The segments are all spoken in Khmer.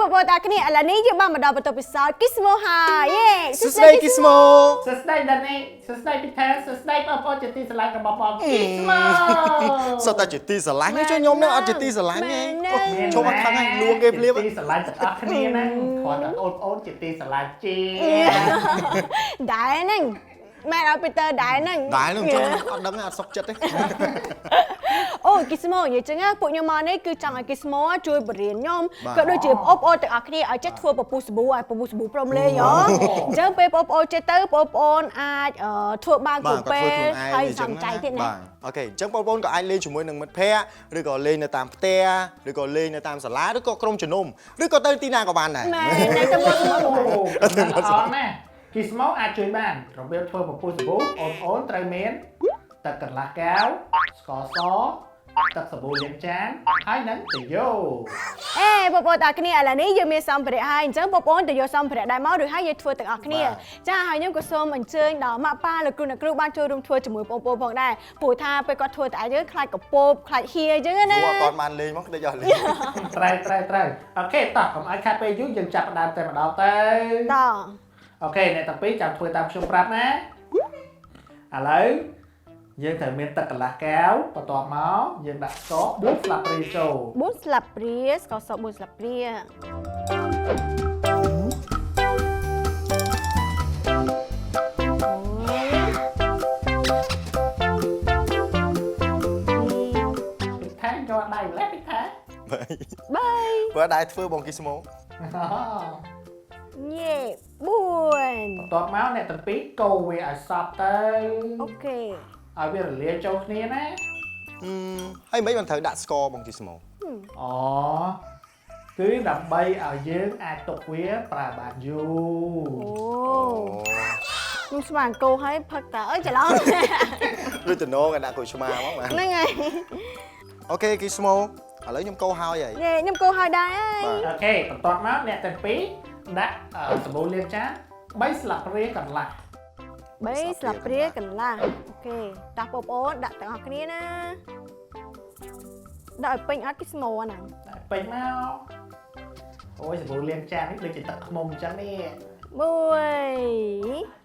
បងប្អូនតាគ្នាឥឡូវនេះយើងបានមកដល់បន្ទប់ពិសោធន៍ Gizmo ហើយយេ សួស្តី Gizmo សួស្តីដល់នេះសួស្តីពីថាសួស្តីបងប្អូនជាទីស្រឡាញ់របស់បង Gizmo សុទ្ធតែជាទីស្រឡាញ់ទេខ្ញុំនឹងអត់ជាទីស្រឡាញ់ទេឈប់អត់ខឹងហើយលួងគេភ្លាមទីស្រឡាញ់ទាំងអស់គ្នាណាគ្រាន់តែអូនប្អូនជាទីស្រឡាញ់ជាដែរហ្នឹងម៉ែឲ្យពីតើដែរហ្នឹងដែរហ្នឹងខ្ញុំអត់ដឹងអត់សុខចិត្តទេអូ Gizmo និយាយចឹងពួកខ្ញុំមកនេះគឺចង់ឲ្យ Gizmo ជួយបរៀនខ្ញុំក៏ដូចជាបងប្អូនទាំងអស់គ្នាឲ្យចេះធ្វើពពុះសាប៊ូឲ្យពពុះសាប៊ូព្រមលេងហ៎អញ្ចឹងពេលបងប្អូនចេះទៅបងប្អូនអាចធ្វើបានគ្រប់ពេលហើយសំចៃទៀតណាអូខេអញ្ចឹងបងប្អូនក៏អាចលេងជាមួយនឹងមិត្តភ័ក្តិឬក៏លេងនៅតាមផ្ទះឬក៏លេងនៅតាមសាលាឬក៏ក្រុមជំនុំឬក៏ទៅទីណាក៏បានដែរម៉ែទៅមកអត់ណាGizmo អាចជួយបានរបៀបធ្វើពពុះសាប៊ូអូនត្រូវមានទឹកកន្លះកែវស្ករសទឹកសាប៊ូលាងចានហើយនឹងតាយ៉ូបងប្អូនតាគ្នាឥឡូវនេះយើងមានសម្ភារៈហើយអញ្ចឹងបងប្អូនទៅយកសម្ភារៈដែរមកឬហើយយើងធ្វើទាំងអស់គ្នាចាហើយខ្ញុំក៏សូមអញ្ជើញដល់ម៉ាក់ប៉ាលោកគ្រូអ្នកគ្រូបានចូលរួមធ្វើជាមួយបងប្អូនផងដែរព្រោះថាពេលគាត់ធ្វើតែយើងខ្លាចកពពខ្លាចហៀអញ្ចឹងណាគាត់បានលេងមកដេកអស់លេងត្រូវអូខេតោះកុំឲ្យខាត់ពេលយូរយើងចាប់ផ្ដើមតែម្ដងទៅតោះអូខេអ្នកទាំងពីរចាំធ្វើតាមខ្ញុំប្រាប់ណាឥឡូវយើងត្រូវមានទឹកកន្លះកែវបន្ទាប់មកយើងដាក់ស្ករ4ស្លាបព្រាចូល4ស្លាបព្រាស្ករស4ស្លាបព្រាថាយកដៃម្លេះពីថា3បើដៃធ្វើបង Gizmo យេ4បន្ទាប់មកអ្នកទាំងពីរកូរវាឲ្យសព្វទៅអូខេឲ្យវារលាយចូលគ្នាណាហើយមិនបានត្រូវដាក់ស្ករបង Gizmo អូគឺដើម្បីឲ្យយើងអាចទុកវាប្រើបានយូរខ្ញុំស្មានគោឲ្យផឹកតើអើយច្រឡំដូចតំណងឲ្យដាក់គោឆ្មាមកបាទហ្នឹងហើយអូខេ Gizmo ឥឡូវខ្ញុំកោរហើយយេខ្ញុំកោរហើយដែរអូខេបន្ទាប់មកអ្នកទាំងពីរដាក់សាប៊ូលាងចាន3ស្លាបព្រាកន្លះ3ស្លាបព្រាកន្លះអូខេតោះបងប្អូនដាក់ទាំងអស់គ្នាណាដាក់ឲ្យពេញអត់ Gizmo ណាដាក់ពេញមកអូយសាប៊ូលាងចាននេះដូចជាទឹកខ្មុំអញ្ចឹងនេះ1ពេញ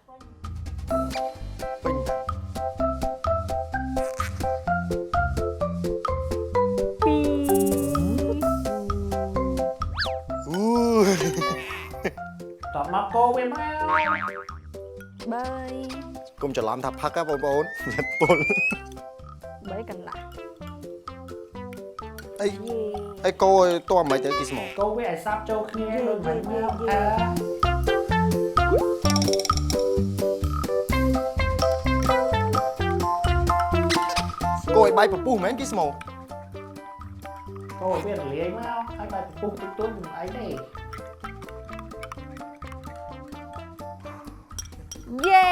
តបមកកោវាមក3កុំច្រឡំថាផឹកណាបងប្អូនញ៉ាត់ពុល3កន្លះអីកោឲ្យតមិនទៅ Gizmo កោវាឲ្យសាប់ចូលគ្នាដូចមិនមកកោឲ្យបាយពពុះមែន Gizmo កោឲ្យវារលាយមកឲ្យបាយពពុះតិចតួចមិនអីទេយេ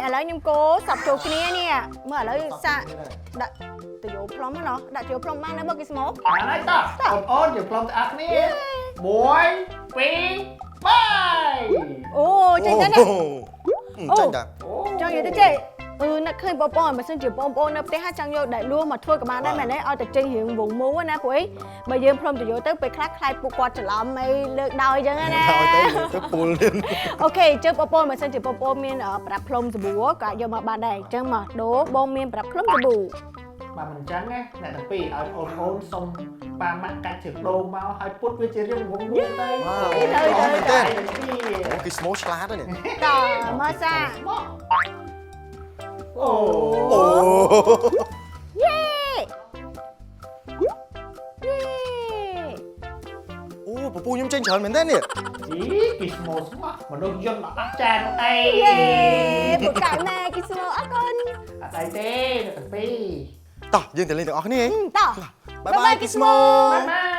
ឥឡូវខ្ញុំកូរសាប់ចូលគ្នានេះមើលឥឡូវសាក់ដាក់ទៅយកផ្លុំណោះដាក់ចូលផ្លុំបានណាមក Gizmo បានហើយតោះបងប្អូនយកផ្លុំទៅអស់គ្នា1 2 3អូចេញទៅណាចេញតាចង់និយាយទៅចេះនឹកឃើញបងប្អូនបើសិនជាបងប្អូននៅផ្ទះចង់យកដាក់លួមកធ្វើក៏បានដែរមែនទេឲ្យតែចេញរៀងវងមូណាព្រោះអីបើយើងផ្លុំទៅយកទៅពេលខ្លះខ្លាចពួកគាត់ច្រឡំអីលើកដោយអញ្ចឹងណាទៅពុលទៀតអូខេជើបងប្អូនបើសិនជាបងប្អូនមានប្រាប់ផ្លុំសាប៊ូក៏យកមកបានដែរអញ្ចឹងមកដូរបងមានប្រាប់ផ្លុំសាប៊ូបើមិនអញ្ចឹងណាអ្នកទាំងពីរឲ្យអូនសុំប៉ាម៉ាក់កាច់ជើងដូងមកឲ្យពុតវាជារៀងវងទៅទៅGizmo ឆ្លាតហ្នឹងតមកសាអូយេអូពពុះខ្ញុំចេញច្រើនមែនទេនេះGizmo ស្មោះមនុស្សយន្តដល់អស់ចានអីយេពួកកៅម៉ែ Gizmo អរគុណអត់អីទេអ្នកទាំងពីរតោះយើងទៅលេងទាំងអស់គ្នាតោះបាយបាយ Gizmo បាយបាយ